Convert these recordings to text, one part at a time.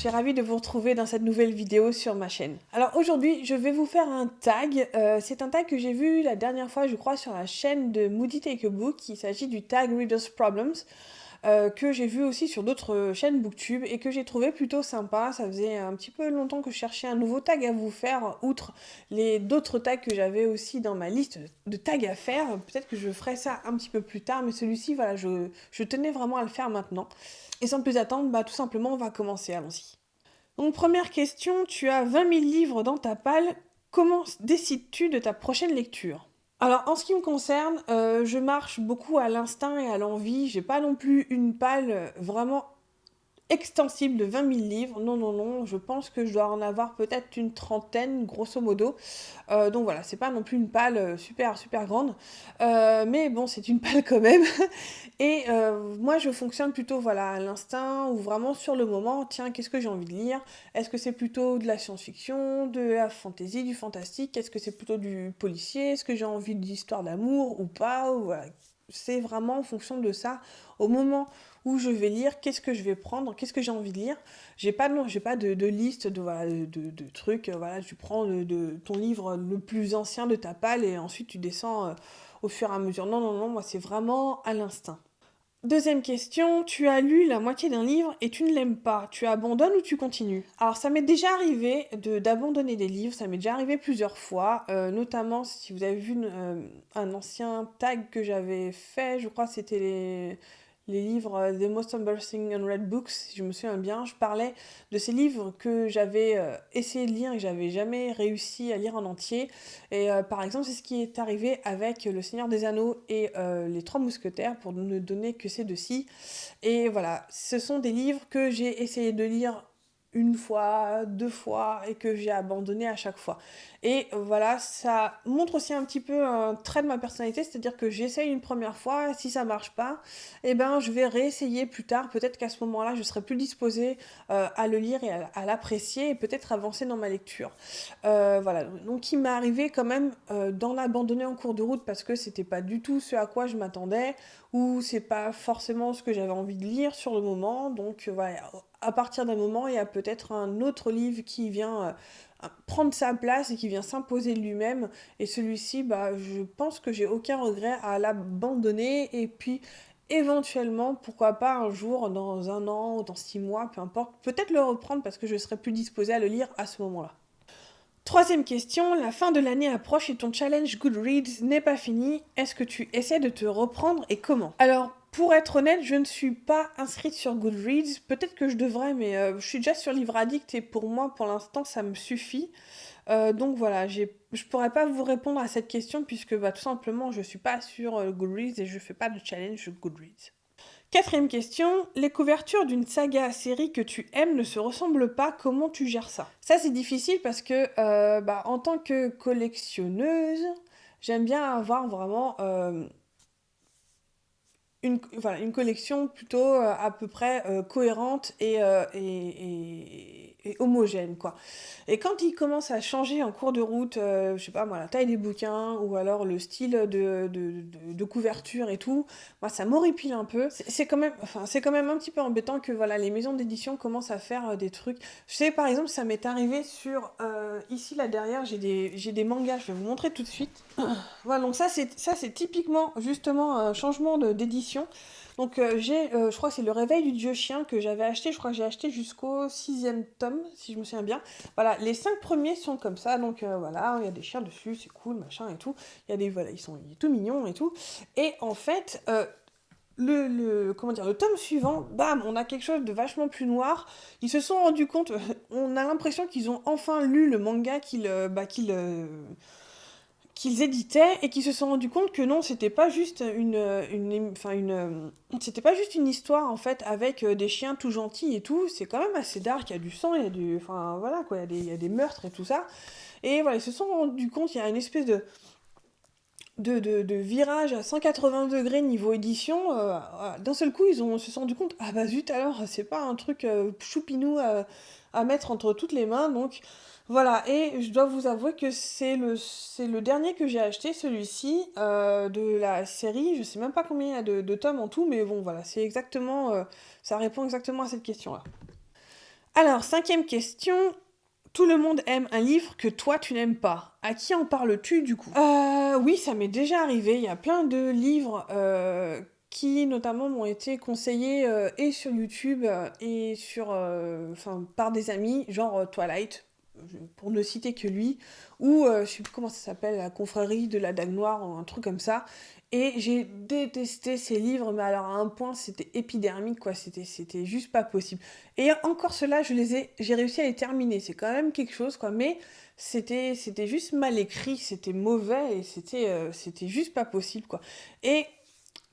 suis ravie de vous retrouver dans cette nouvelle vidéo sur ma chaîne. Alors aujourd'hui, je vais vous faire un tag. C'est un tag que j'ai vu la dernière fois, je crois, sur la chaîne de Moody Take a Book. Il s'agit du tag Reader's Problems, que j'ai vu aussi sur d'autres chaînes Booktube et que j'ai trouvé plutôt sympa. Ça faisait un petit peu longtemps que je cherchais un nouveau tag à vous faire, outre les d'autres tags que j'avais aussi dans ma liste de tags à faire. Peut-être que je ferai ça un petit peu plus tard, mais celui-ci, voilà, je tenais vraiment à le faire maintenant. Et sans plus attendre, tout simplement, on va commencer, allons-y. Donc première question, tu as 20 000 livres dans ta palle, comment décides-tu de ta prochaine lecture? Alors en ce qui me concerne, je marche beaucoup à l'instinct et à l'envie, j'ai pas non plus une palle vraiment extensible de 20 000 livres, non, non, non, je pense que je dois en avoir peut-être une trentaine, grosso modo. Donc voilà, c'est pas non plus une palle super, super grande, mais bon, c'est une palle quand même. Et moi, je fonctionne plutôt voilà, à l'instinct ou vraiment sur le moment. Tiens, qu'est-ce que j'ai envie de lire? Est-ce que c'est plutôt de la science-fiction, de la fantasy, du fantastique? Est-ce que c'est plutôt du policier? Est-ce que j'ai envie d'histoire d'amour ou pas? Ou voilà. C'est vraiment en fonction de ça. Au moment où je vais lire, qu'est-ce que je vais prendre, qu'est-ce que j'ai envie de lire. J'ai pas de liste voilà, de trucs. Voilà, tu prends ton livre le plus ancien de ta palle et ensuite tu descends au fur et à mesure. Non, non, non, moi c'est vraiment à l'instinct. Deuxième question, tu as lu la moitié d'un livre et tu ne l'aimes pas. Tu abandonnes ou tu continues? Alors ça m'est déjà arrivé d'abandonner des livres, ça m'est déjà arrivé plusieurs fois, notamment si vous avez vu un ancien tag que j'avais fait, je crois que c'était les livres The Most Embarrassing Unread Books, si je me souviens bien, je parlais de ces livres que j'avais essayé de lire et que j'avais jamais réussi à lire en entier. Et par exemple, c'est ce qui est arrivé avec Le Seigneur des Anneaux et Les Trois Mousquetaires, pour ne donner que ces deux-ci. Et voilà, ce sont des livres que j'ai essayé de lire une fois, deux fois, et que j'ai abandonné à chaque fois. Et voilà, ça montre aussi un petit peu un trait de ma personnalité, c'est-à-dire que j'essaye une première fois, si ça marche pas, eh ben je vais réessayer plus tard, peut-être qu'à ce moment-là, je serai plus disposée à le lire et à l'apprécier, et peut-être avancer dans ma lecture. Voilà, donc il m'est arrivé quand même d'en abandonner en cours de route parce que c'était pas du tout ce à quoi je m'attendais, ou c'est pas forcément ce que j'avais envie de lire sur le moment, donc voilà, à partir d'un moment, il y a peut-être un autre livre qui vient prendre sa place et qui vient s'imposer lui-même, et celui-ci, je pense que j'ai aucun regret à l'abandonner, et puis éventuellement, pourquoi pas un jour, dans un an ou dans 6 mois, peu importe, peut-être le reprendre parce que je serai plus disposée à le lire à ce moment-là. Troisième question, la fin de l'année approche et ton challenge Goodreads n'est pas fini. Est-ce que tu essaies de te reprendre et comment? Alors, pour être honnête, je ne suis pas inscrite sur Goodreads. Peut-être que je devrais, mais je suis déjà sur Livre Addict et pour moi, pour l'instant, ça me suffit. Donc voilà, je pourrais pas vous répondre à cette question puisque tout simplement, je suis pas sur Goodreads et je fais pas de challenge Goodreads. Quatrième question, les couvertures d'une saga à série que tu aimes ne se ressemblent pas, comment tu gères ça? Ça c'est difficile parce que en tant que collectionneuse, j'aime bien avoir vraiment voilà, une collection plutôt à peu près cohérente et homogène, quoi. Et quand il commence à changer en cours de route, je sais pas moi, la taille des bouquins ou alors le style de couverture et tout, moi ça m'horripile un peu. C'est quand même un petit peu embêtant que voilà, les maisons d'édition commencent à faire des trucs. Je sais par exemple, ça m'est arrivé sur ici là derrière, j'ai des mangas, je vais vous montrer tout de suite. Voilà, donc ça c'est typiquement justement un changement d'édition. Donc je crois que c'est Le Réveil du Dieu Chien que j'avais acheté, je crois que j'ai acheté jusqu'au 6e tome, si je me souviens bien. Voilà, les 5 premiers sont comme ça, donc voilà, il y a des chiens dessus, c'est cool, machin et tout. Voilà, il est tout mignon et tout. Et en fait, comment dire, le tome suivant, bam, on a quelque chose de vachement plus noir. Ils se sont rendus compte, on a l'impression qu'ils ont enfin lu le manga qu'ils éditaient et qui se sont rendus compte que non, c'était pas juste c'était pas juste une histoire en fait avec des chiens tout gentils et tout, c'est quand même assez dark, il y a du sang, il y a enfin voilà quoi, il y a des meurtres et tout ça. Et voilà, ils se sont rendus compte, il y a une espèce de virage à 180 degrés niveau édition. D'un seul coup, se sont rendu compte, ah bah zut alors, c'est pas un truc choupinou à mettre entre toutes les mains, donc voilà. Et je dois vous avouer que c'est le dernier que j'ai acheté, celui-ci, de la série. Je sais même pas combien il y a de tomes en tout, mais bon voilà, ça répond exactement à cette question-là. Alors, cinquième question. Tout le monde aime un livre que toi tu n'aimes pas. À qui en parles-tu du coup? Oui, ça m'est déjà arrivé. Il y a plein de livres qui notamment m'ont été conseillés et sur YouTube et enfin, par des amis, genre Twilight, pour ne citer que lui, ou je sais plus comment ça s'appelle, la confrérie de la Dague Noire, ou un truc comme ça. Et j'ai détesté ces livres, mais alors à un point, c'était épidermique, quoi. C'était juste pas possible. Et encore cela, j'ai réussi à les terminer. C'est quand même quelque chose, quoi. Mais c'était juste mal écrit, c'était mauvais et c'était juste pas possible, quoi. Et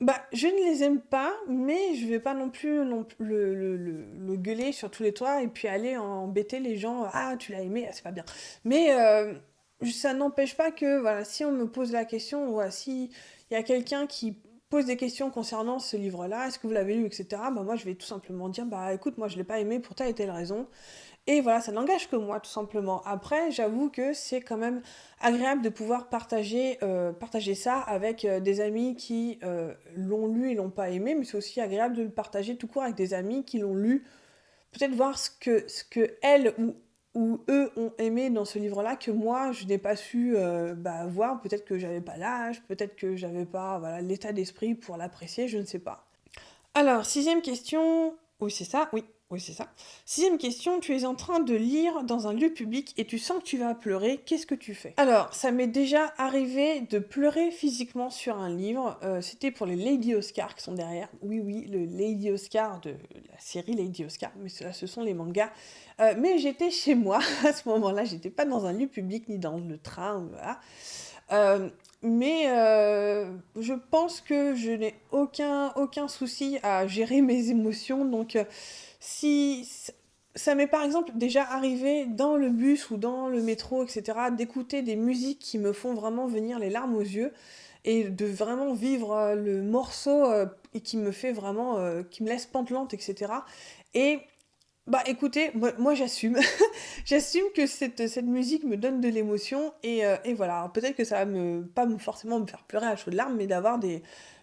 bah, je ne les aime pas, mais je vais pas non plus le gueuler sur tous les toits et puis aller embêter les gens. Ah, tu l'as aimé, ah, c'est pas bien. Mais ça n'empêche pas que, voilà, si on me pose la question, voilà, si il y a quelqu'un qui pose des questions concernant ce livre-là, est-ce que vous l'avez lu, etc., bah, moi, je vais tout simplement dire, bah, écoute, moi, je l'ai pas aimé pour telle et telle raison. Et voilà, ça n'engage que moi, tout simplement. Après, j'avoue que c'est quand même agréable de pouvoir partager ça avec des amis qui l'ont lu et l'ont pas aimé, mais c'est aussi agréable de le partager tout court avec des amis qui l'ont lu. Peut-être voir ce que elles ou eux ont aimé dans ce livre-là que moi, je n'ai pas su voir. Peut-être que j'avais pas l'âge, peut-être que j'avais pas voilà, l'état d'esprit pour l'apprécier, je ne sais pas. Alors, sixième question. Oui, c'est ça, oui. Oui, c'est ça. Sixième question, tu es en train de lire dans un lieu public et tu sens que tu vas pleurer, qu'est-ce que tu fais? Alors, ça m'est déjà arrivé de pleurer physiquement sur un livre. C'était pour les Lady Oscar qui sont derrière. Oui, oui, le Lady Oscar de la série Lady Oscar, mais ce sont les mangas. Mais j'étais chez moi à ce moment-là, j'étais pas dans un lieu public ni dans le train, voilà. Euh, mais je pense que je n'ai aucun souci à gérer mes émotions. Donc, si ça m'est par exemple déjà arrivé dans le bus ou dans le métro, etc., d'écouter des musiques qui me font vraiment venir les larmes aux yeux et de vraiment vivre le morceau et qui me fait vraiment, qui me laisse pantelante, etc. Et bah écoutez, moi, j'assume. J'assume que cette musique me donne de l'émotion et voilà. Alors, peut-être que ça va pas forcément me faire pleurer à chaudes larmes, mais d'avoir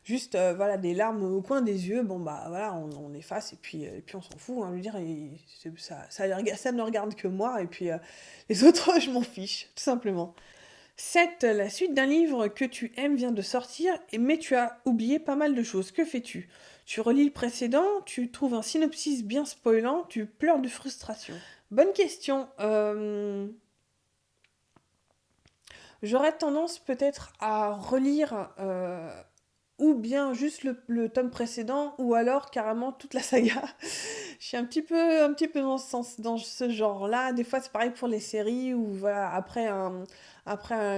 juste voilà, des larmes au coin des yeux, bon bah voilà, on efface et puis on s'en fout. Hein, je veux dire, ça ne regarde que moi et puis les autres, je m'en fiche, tout simplement. 7. La suite d'un livre que tu aimes vient de sortir, mais tu as oublié pas mal de choses. Que fais-tu? Tu relis le précédent, tu trouves un synopsis bien spoilant, tu pleures de frustration. Bonne question. J'aurais tendance peut-être à relire ou bien juste le tome précédent ou alors carrément toute la saga. Je suis un petit peu dans ce genre-là. Des fois, c'est pareil pour les séries où, voilà, après un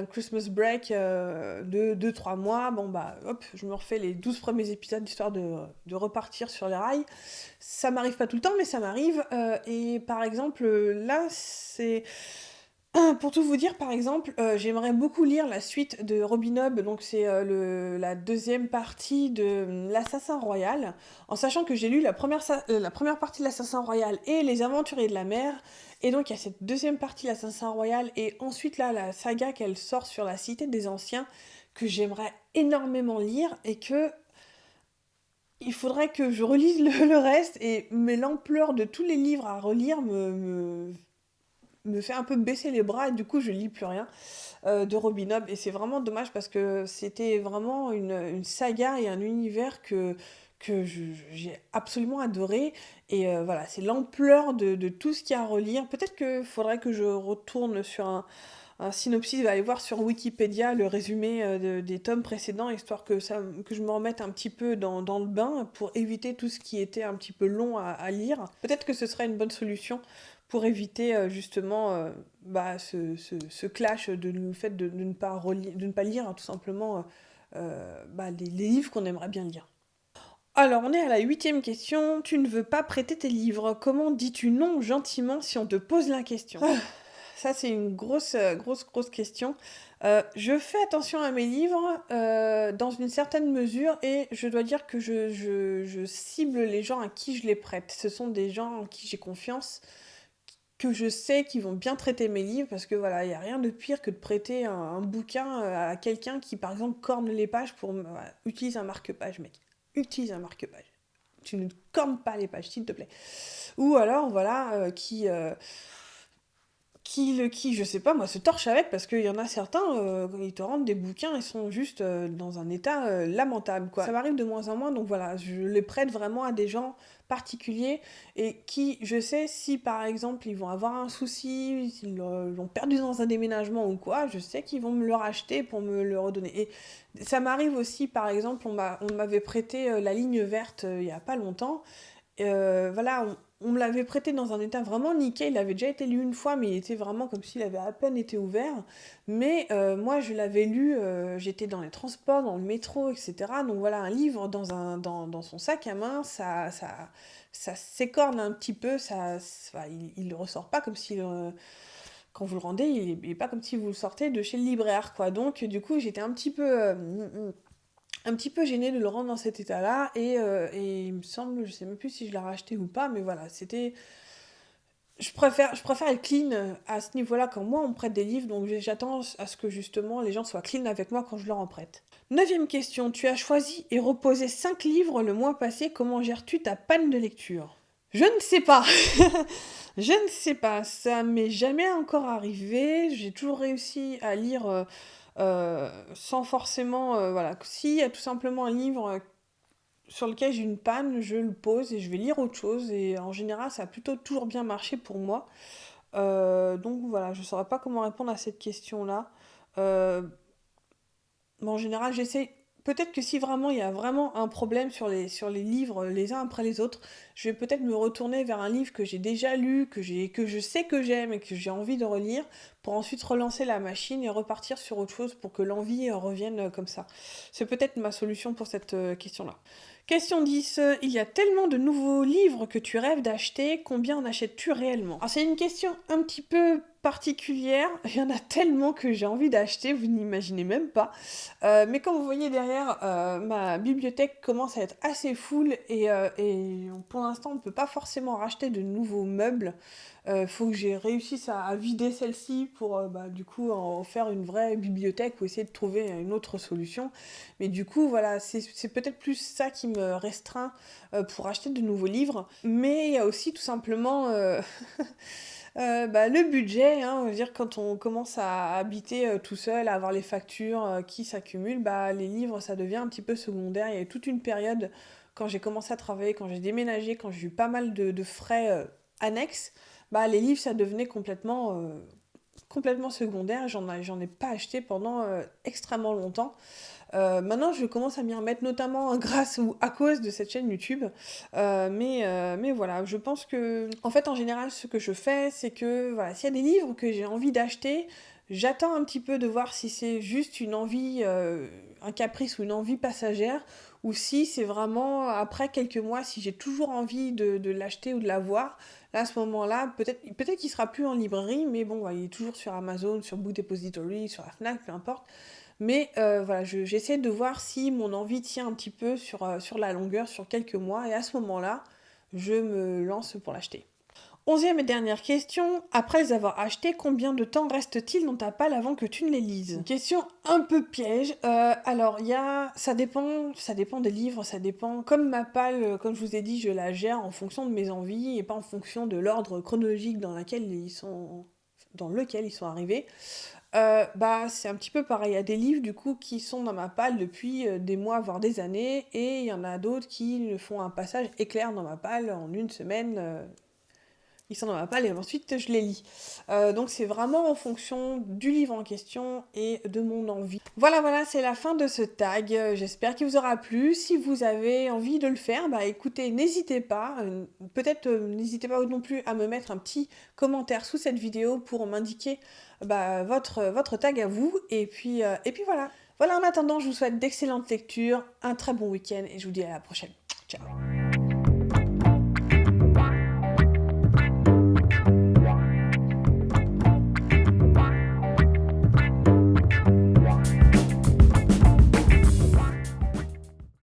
Christmas break de 2-3 mois, bon, bah, hop, je me refais les 12 premiers épisodes histoire de repartir sur les rails. Ça m'arrive pas tout le temps, mais ça m'arrive. Et par exemple, là, c'est. Pour tout vous dire, par exemple, j'aimerais beaucoup lire la suite de Robin Hood, donc c'est la deuxième partie de l'Assassin Royal, en sachant que j'ai lu la première partie de l'Assassin Royal et Les Aventuriers de la Mer, et donc il y a cette deuxième partie de l'Assassin Royal, et ensuite là, la saga qu'elle sort sur la Cité des Anciens, que j'aimerais énormément lire, et que il faudrait que je relise le reste, mais l'ampleur de tous les livres à relire me fait un peu baisser les bras et du coup je lis plus rien de Robin Hood et c'est vraiment dommage parce que c'était vraiment une saga et un univers que j'ai absolument adoré et voilà c'est l'ampleur de tout ce qu'il y a à relire. Peut-être qu'il faudrait que je retourne sur un synopsis, aller voir sur Wikipédia le résumé des tomes précédents, histoire que je me remette un petit peu dans le bain pour éviter tout ce qui était un petit peu long à lire. Peut-être que ce serait une bonne solution pour éviter justement ce clash de le fait de ne pas de ne pas lire hein, tout simplement les livres qu'on aimerait bien lire. Alors, on est à la huitième question. Tu ne veux pas prêter tes livres. Comment dis-tu non gentiment si on te pose la question? Ça, c'est une grosse question. Je fais attention à mes livres dans une certaine mesure et je dois dire que je cible les gens à qui je les prête. Ce sont des gens en qui j'ai confiance, que je sais qu'ils vont bien traiter mes livres parce que voilà, il n'y a rien de pire que de prêter un bouquin à quelqu'un qui, par exemple, corne les pages pour. Voilà, utilise un marque-page, mec. Utilise un marque-page. tu ne cornes pas les pages, s'il te plaît. Ou alors, voilà, je sais pas moi, se torche avec, parce qu'il y en a certains, ils te rendent des bouquins, ils sont juste dans un état lamentable, quoi. Ça m'arrive de moins en moins, donc voilà, je les prête vraiment à des gens particuliers, et qui, je sais, si par exemple, ils vont avoir un souci, s'ils l'ont perdu dans un déménagement ou quoi, je sais qu'ils vont me le racheter pour me le redonner. Et ça m'arrive aussi, par exemple, on m'avait prêté La Ligne Verte il y a pas longtemps, voilà, on me l'avait prêté dans un état vraiment nickel. Il avait déjà été lu une fois, mais il était vraiment comme s'il avait à peine été ouvert. Mais moi, je l'avais lu, j'étais dans les transports, dans le métro, etc. Donc voilà, un livre dans son sac à main, ça s'écorne un petit peu, il ne ressort pas comme si... quand vous le rendez, il est pas comme si vous le sortez de chez le libraire, quoi. Donc, du coup, j'étais un petit peu gênée de le rendre dans cet état-là, et il me semble, je sais même plus si je l'ai racheté ou pas, mais voilà, c'était... Je préfère être clean à ce niveau-là quand moi on me prête des livres, donc j'attends à ce que justement les gens soient clean avec moi quand je leur en prête. Neuvième question, tu as choisi et reposé 5 livres le mois passé, comment gères-tu ta panne de lecture? Je ne sais pas. Je ne sais pas, ça m'est jamais encore arrivé, j'ai toujours réussi à lire sans forcément... voilà, s'il y a tout simplement un livre sur lequel j'ai une panne, je le pose et je vais lire autre chose, et en général ça a plutôt toujours bien marché pour moi. Donc voilà, je ne saurais pas comment répondre à cette question-là. Euh, mais en général, j'essaie. Peut-être que si vraiment il y a vraiment un problème sur les livres les uns après les autres, je vais peut-être me retourner vers un livre que j'ai déjà lu, que je sais que j'aime et que j'ai envie de relire, pour ensuite relancer la machine et repartir sur autre chose pour que l'envie revienne comme ça. C'est peut-être ma solution pour cette question-là. Question 10. Il y a tellement de nouveaux livres que tu rêves d'acheter, combien en achètes-tu réellement? Alors c'est une question un petit peu particulière, il y en a tellement que j'ai envie d'acheter, vous n'imaginez même pas. Mais comme vous voyez derrière, ma bibliothèque commence à être assez full, et pour l'instant on ne peut pas forcément racheter de nouveaux meubles. Faut que j'ai réussisse à vider celle-ci pour du coup en faire une vraie bibliothèque, ou essayer de trouver une autre solution. Mais du coup voilà, c'est peut-être plus ça qui me restreint pour acheter de nouveaux livres. Mais il y a aussi tout simplement... le budget, hein, on va dire, quand on commence à habiter tout seul, à avoir les factures qui s'accumulent, les livres, ça devient un petit peu secondaire. Il y a eu toute une période, quand j'ai commencé à travailler, quand j'ai déménagé, quand j'ai eu pas mal de frais annexes, les livres, ça devenait complètement secondaire. J'en ai pas acheté pendant extrêmement longtemps. Maintenant, je commence à m'y remettre, notamment grâce ou à cause de cette chaîne YouTube. Mais voilà, je pense que... En fait, en général, ce que je fais, c'est que voilà, s'il y a des livres que j'ai envie d'acheter, j'attends un petit peu de voir si c'est juste une envie, un caprice ou une envie passagère, ou si c'est vraiment, après quelques mois, si j'ai toujours envie de l'acheter ou de l'avoir. Là, à ce moment-là, peut-être qu'il sera plus en librairie, mais bon, il est toujours sur Amazon, sur Book Depository, sur la Fnac, peu importe. Mais voilà, j'essaie de voir si mon envie tient un petit peu sur la longueur, sur quelques mois, et à ce moment-là, je me lance pour l'acheter. 11e et dernière question, après les avoir achetés, combien de temps reste-t-il dans ta palle avant que tu ne les lises? Une question un peu piège. Alors, ça dépend des livres, ça dépend. Comme ma palle, comme je vous ai dit, je la gère en fonction de mes envies et pas en fonction de l'ordre chronologique dans lequel ils sont arrivés. C'est un petit peu pareil. Il y a des livres du coup qui sont dans ma palle depuis des mois voire des années, et il y en a d'autres qui font un passage éclair dans ma palle en une semaine. Ils sont dans ma palle et ensuite je les lis. Donc c'est vraiment en fonction du livre en question et de mon envie. Voilà, c'est la fin de ce tag. J'espère qu'il vous aura plu. Si vous avez envie de le faire, écoutez, n'hésitez pas. Peut-être n'hésitez pas non plus à me mettre un petit commentaire sous cette vidéo pour m'indiquer votre tag à vous. Et puis voilà. Voilà, en attendant, je vous souhaite d'excellentes lectures, un très bon week-end et je vous dis à la prochaine. Ciao.